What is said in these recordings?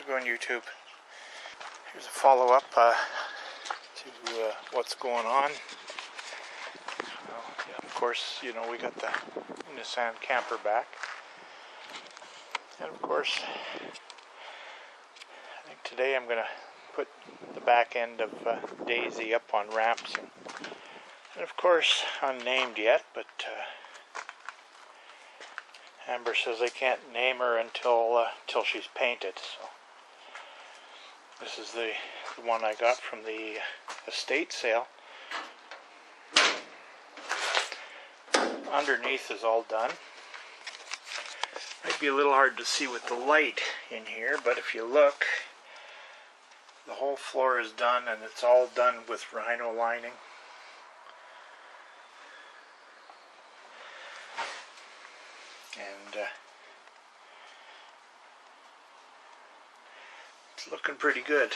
it going, YouTube? Here's a follow-up to what's going on. Well, yeah, of course, you know, we got the Nissan camper back. And of course, I think today I'm going to put the back end of Daisy up on ramps. And of course, unnamed yet, but Amber says I can't name her until she's painted. So this is the one I got from the estate sale. Underneath is all done. Might be a little hard to see with the light in here, but if you look, the whole floor is done, and it's all done with rhino lining. And it's looking pretty good.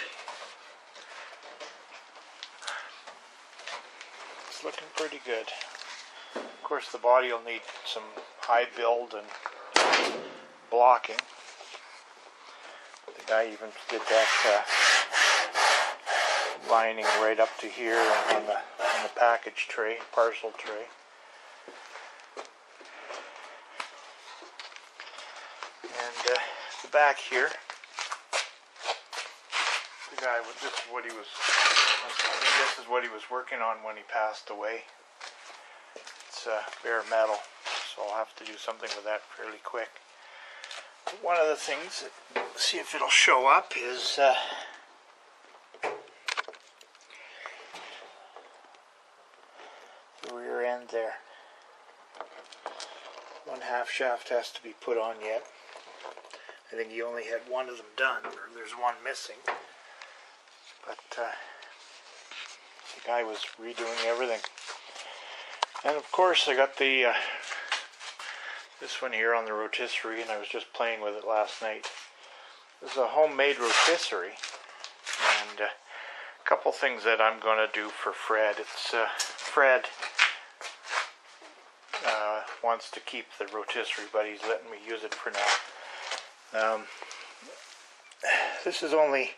It's looking pretty good. Of course, the body will need some high build and blocking. The guy even did that lining right up to here on the package tray, parcel tray. And the back here, the guy, this is what he was. I think this is what he was working on when he passed away. It's bare metal, so I'll have to do something with that fairly quick. But one of the things, see if it'll show up, is the rear end there. One half shaft has to be put on yet. I think he only had one of them done, or there's one missing. But the guy was redoing everything. And of course I got the this one here on the rotisserie, and I was just playing with it last night. This is a homemade rotisserie, and a couple things that I'm going to do for Fred. It's Fred wants to keep the rotisserie, but he's letting me use it for now. This is only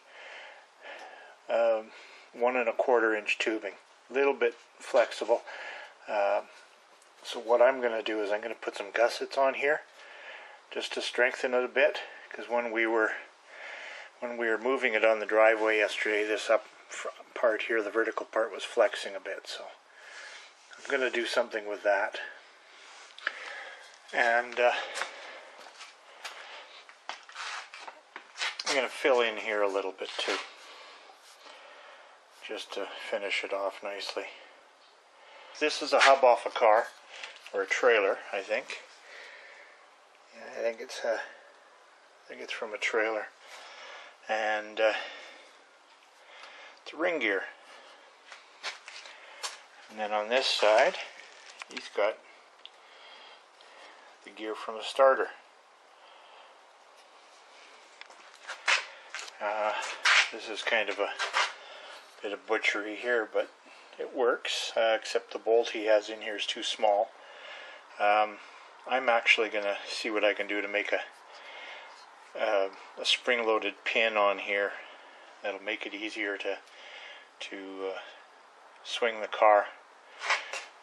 1 1/4 inch tubing, a little bit flexible. So what I'm going to do is I'm going to put some gussets on here just to strengthen it a bit, because when we were moving it on the driveway yesterday, this up part here, the vertical part, was flexing a bit. So I'm going to do something with that. And I'm going to fill in here a little bit too, just to finish it off nicely. This is a hub off a car, or a trailer, I think. Yeah, I think it's from a trailer, and it's a ring gear. And then on this side, he's got the gear from the starter. This is kind of a bit of butchery here, but it works, except the bolt he has in here is too small. I'm actually going to see what I can do to make a spring-loaded pin on here that'll make it easier to swing the car.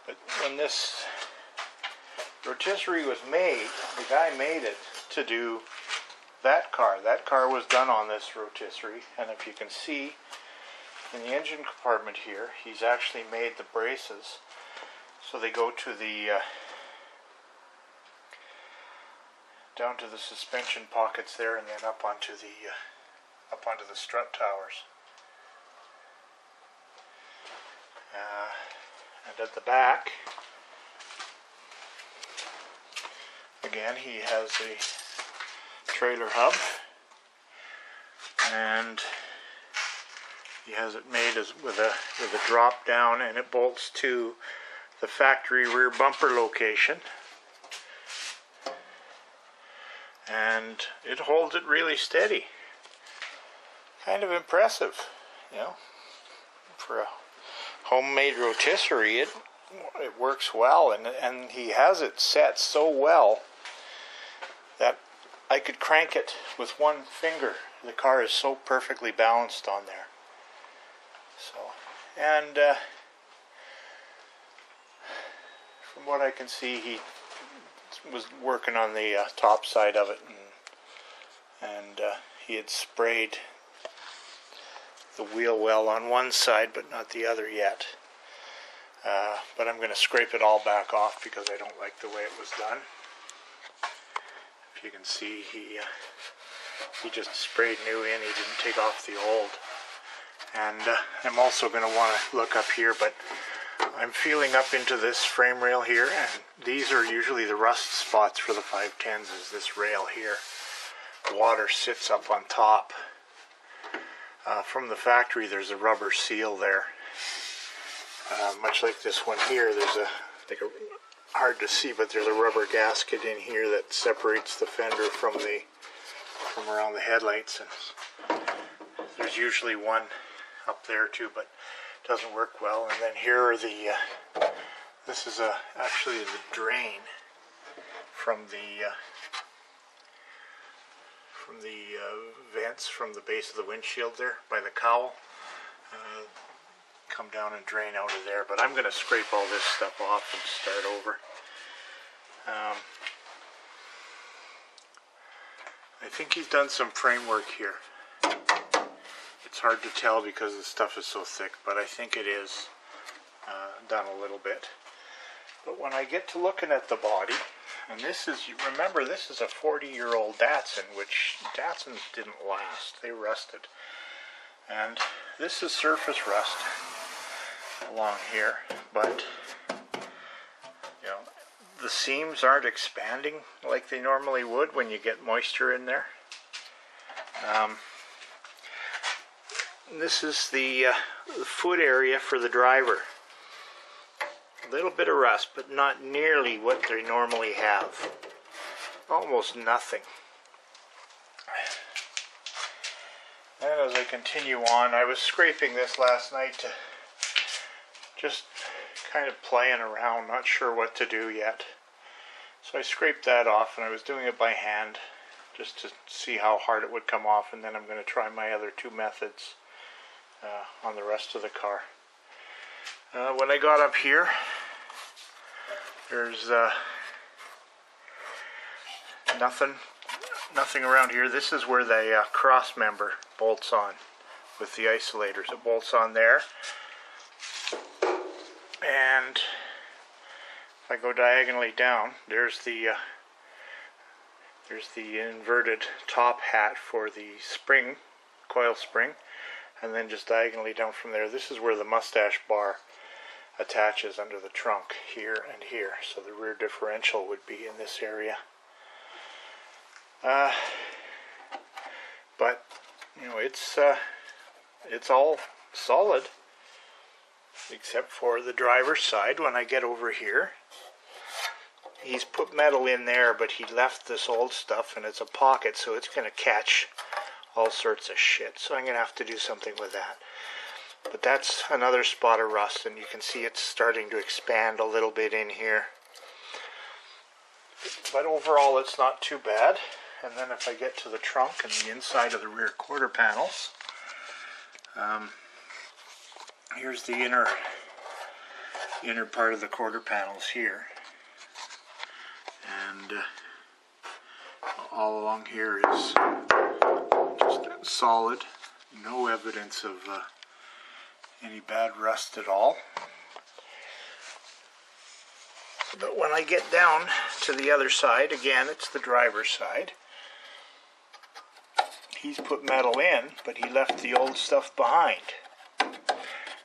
But when this rotisserie was made, the guy made it to do that car. That car was done on this rotisserie, and if you can see in the engine compartment here, he's actually made the braces so they go to the down to the suspension pockets there, and then up onto the strut towers. And at the back, again, he has a trailer hub, and he has it made with a drop down, and it bolts to the factory rear bumper location, and it holds it really steady. Kind of impressive, you know, for a homemade rotisserie. It works well, and he has it set so well that I could crank it with one finger. The car is so perfectly balanced on there. So, and from what I can see, he was working on the top side of it, and he had sprayed the wheel well on one side but not the other yet. But I'm going to scrape it all back off because I don't like the way it was done. If you can see, he just sprayed new in, he didn't take off the old. And I'm also going to want to look up here, but I'm feeling up into this frame rail here, and these are usually the rust spots for the 510s, is this rail here. Water sits up on top. From the factory there's a rubber seal there. Much like this one here, there's hard to see, but there's a rubber gasket in here that separates the fender from around the headlights, and there's usually one up there too, but it doesn't work well. And then here are this is actually the drain from the vents from the base of the windshield there by the cowl. Come down and drain out of there, but I'm going to scrape all this stuff off and start over. I think he's done some framework here. It's hard to tell because the stuff is so thick, but I think it is done a little bit. But when I get to looking at the body, and this is, remember, this is a 40-year-old Datsun, which Datsuns didn't last. They rusted. And this is surface rust along here, but you know, the seams aren't expanding like they normally would when you get moisture in there. This is the foot area for the driver. A little bit of rust, but not nearly what they normally have. Almost nothing. And as I continue on, I was scraping this last night to just kind of playing around, not sure what to do yet. So I scraped that off, and I was doing it by hand just to see how hard it would come off, and then I'm going to try my other two methods on the rest of the car. When I got up here, there's nothing around here. This is where the cross member bolts on with the isolators. It bolts on there, and if I go diagonally down, there's the inverted top hat for the spring, coil spring, and then just diagonally down from there, this is where the mustache bar attaches under the trunk, here and here. So the rear differential would be in this area. But you know, it's all solid except for the driver's side. When I get over here, he's put metal in there, but he left this old stuff, and it's a pocket, so it's going to catch all sorts of shit. So I'm going to have to do something with that. But that's another spot of rust, and you can see it's starting to expand a little bit in here. But overall, it's not too bad. And then if I get to the trunk and the inside of the rear quarter panels, here's the inner part of the quarter panels here. And all along here is just solid, no evidence of any bad rust at all. But when I get down to the other side, again, it's the driver's side. He's put metal in, but he left the old stuff behind.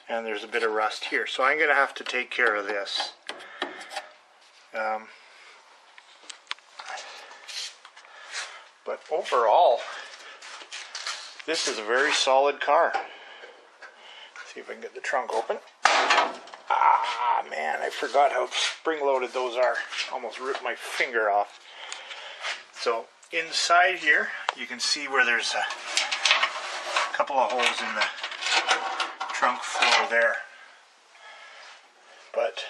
And there's a bit of rust here. So I'm going to have to take care of this. But overall, this is a very solid car. See if I can get the trunk open. Ah, man, I forgot how spring-loaded those are. Almost ripped my finger off. So inside here, you can see where there's a couple of holes in the trunk floor there, but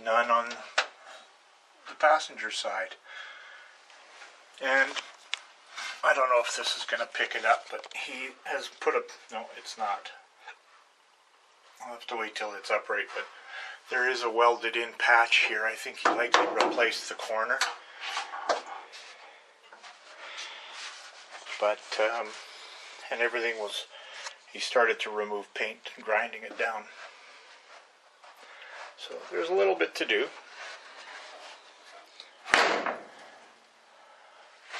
none on the passenger side. And I don't know if this is going to pick it up, but he has put a... No, it's not. I'll have to wait till it's upright, but there is a welded in patch here. I think he likely replaced the corner. But, and everything was... He started to remove paint and grinding it down. So there's a little bit to do.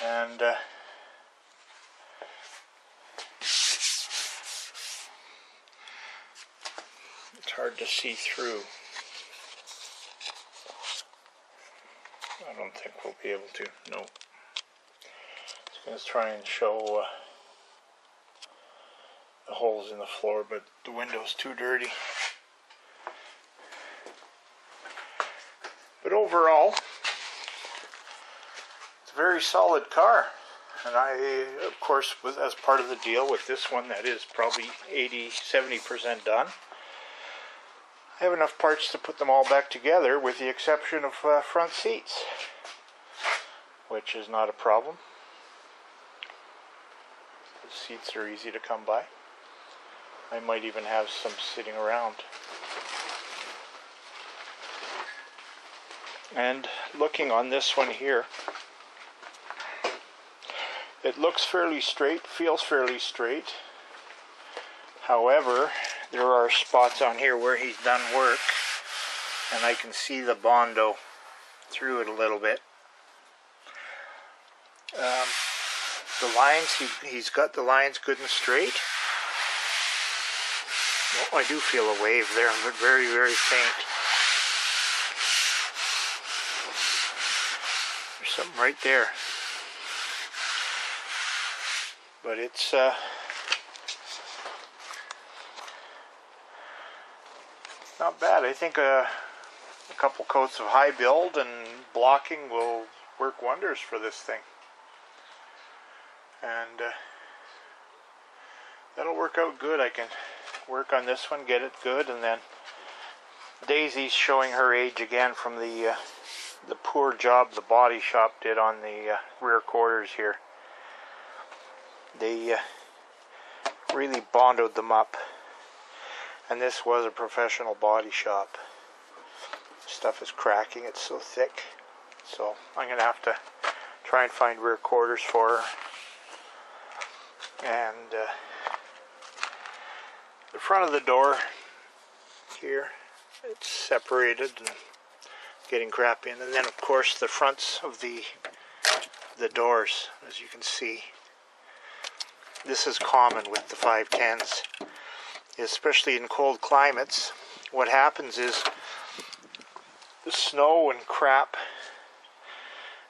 And it's hard to see through. I don't think we'll be able to. No. Let's try and show the holes in the floor, but the window's too dirty. But overall, it's a very solid car. And I, of course, as part of the deal with this one that is probably 80-70% done, I have enough parts to put them all back together with the exception of front seats, which is not a problem. The seats are easy to come by. I might even have some sitting around. And looking on this one here, it looks fairly straight, feels fairly straight. However, there are spots on here where he's done work, and I can see the Bondo through it a little bit. The lines, he's got the lines good and straight. Oh, I do feel a wave there, but very, very faint. There's something right there. But it's not bad. I think a couple coats of high build and blocking will work wonders for this thing. And that'll work out good. I can work on this one, get it good, and then Daisy's showing her age again from the poor job the body shop did on the rear quarters here. They really bondoed them up, and this was a professional body shop. Stuff is cracking, it's so thick. So I'm going to have to try and find rear quarters for her. And the front of the door here, it's separated and getting crap in. And then of course the fronts of the doors, as you can see. This is common with the 510s, especially in cold climates. What happens is the snow and crap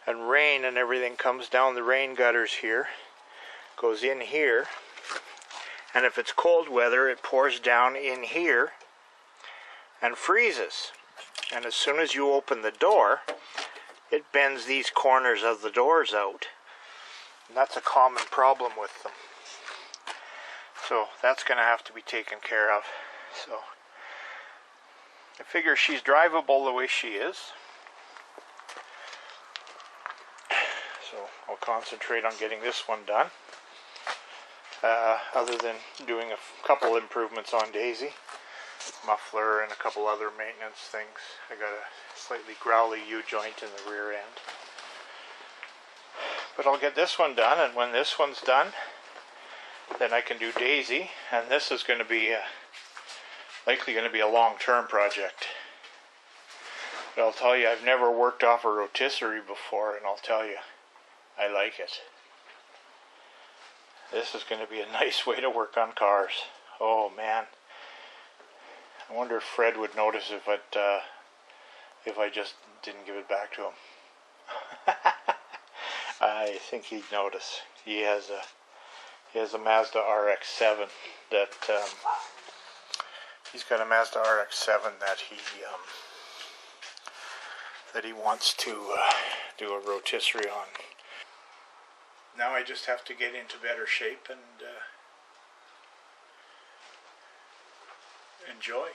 and rain and everything comes down the rain gutters here, goes in here, and if it's cold weather it pours down in here and freezes. And as soon as you open the door, it bends these corners of the doors out. And that's a common problem with them. So that's going to have to be taken care of. So I figure she's drivable the way she is. So I'll concentrate on getting this one done. Other than doing a couple improvements on Daisy. Muffler and a couple other maintenance things. I got a slightly growly U-joint in the rear end. But I'll get this one done, and when this one's done, then I can do Daisy, and this is going to be likely going to be a long-term project. But I'll tell you, I've never worked off a rotisserie before, and I'll tell you, I like it. This is going to be a nice way to work on cars. Oh man, I wonder if Fred would notice if I just didn't give it back to him. I think he'd notice. He has a Mazda RX-7 that he's got a Mazda RX-7 that he wants to do a rotisserie on. Now I just have to get into better shape and enjoy.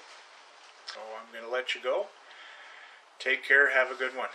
So I'm going to let you go. Take care. Have a good one.